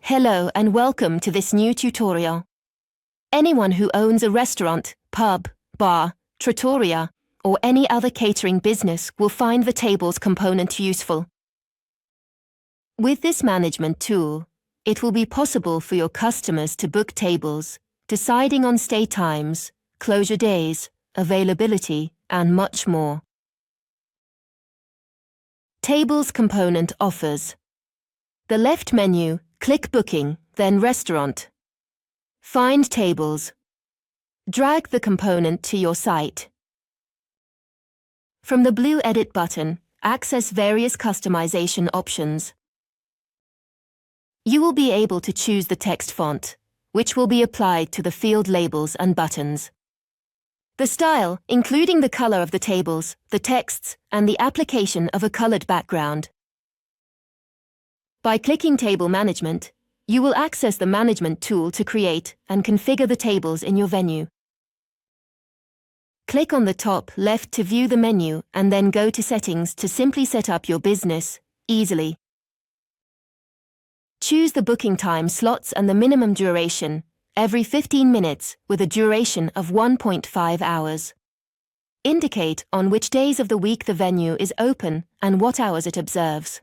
Hello and welcome to this new tutorial. Anyone who owns a restaurant, pub, bar, trattoria, or any other catering business will find the tables component useful. With this management tool, it will be possible for your customers to book tables, deciding on stay times, closure days, availability, and much more. Tables component offers. The left menu, click Booking, then Restaurant. Find Tables. Drag the component to your site. From the blue Edit button, access various customization options. You will be able to choose the text font, which will be applied to the field labels and buttons. The style, including the color of the tables, the texts, and the application of a colored background. By clicking Table Management, you will access the management tool to create and configure the tables in your venue. Click on the top left to view the menu and then go to Settings to simply set up your business easily. Choose the booking time slots and the minimum duration, every 15 minutes with a duration of 1.5 hours. Indicate on which days of the week the venue is open and what hours it observes.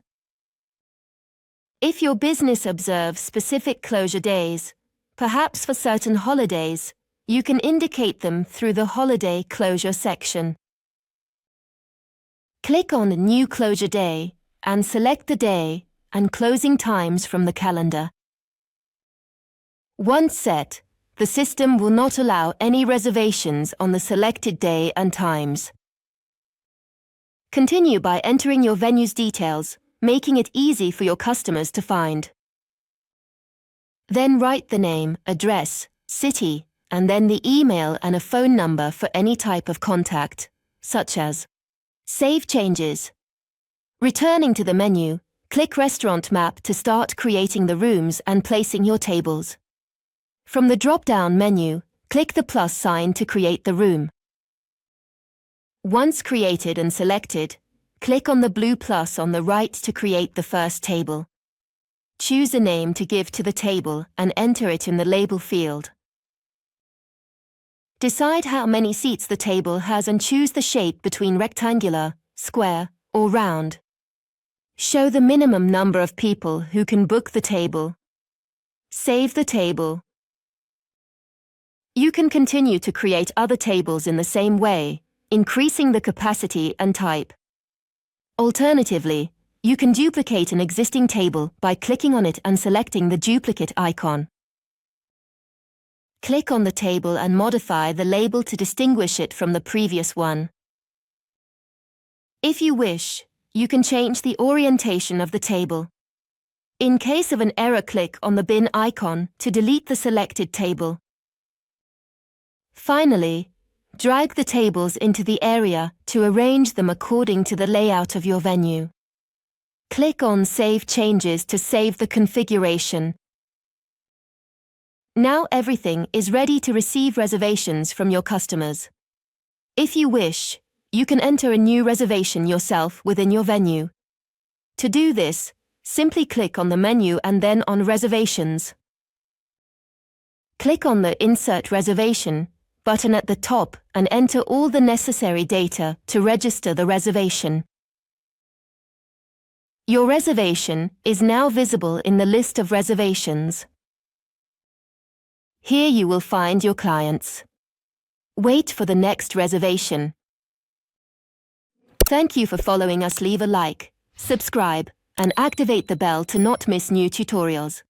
If your business observes specific closure days, perhaps for certain holidays, you can indicate them through the Holiday Closure section. Click on New Closure Day and select the day and closing times from the calendar. Once set, the system will not allow any reservations on the selected day and times. Continue by entering your venue's details, making it easy for your customers to find. Then write the name, address, city, and then the email and a phone number for any type of contact, such as Save Changes. Returning to the menu, click Restaurant Map to start creating the rooms and placing your tables. From the drop-down menu, click the plus sign to create the room. Once created and selected, click on the blue plus on the right to create the first table. Choose a name to give to the table and enter it in the label field. Decide how many seats the table has and choose the shape between rectangular, square, or round. Show the minimum number of people who can book the table. Save the table. You can continue to create other tables in the same way, increasing the capacity and type. Alternatively, you can duplicate an existing table by clicking on it and selecting the duplicate icon. Click on the table and modify the label to distinguish it from the previous one. If you wish, you can change the orientation of the table. In case of an error, click on the bin icon to delete the selected table. Finally, drag the tables into the area to arrange them according to the layout of your venue. Click on Save Changes to save the configuration. Now everything is ready to receive reservations from your customers. If you wish, you can enter a new reservation yourself within your venue. To do this, simply click on the menu and then on Reservations. Click on the Insert Reservation button at the top and enter all the necessary data to register the reservation. Your reservation is now visible in the list of reservations. Here you will find your clients. Wait for the next reservation. Thank you for following us. Leave a like, subscribe, and activate the bell to not miss new tutorials.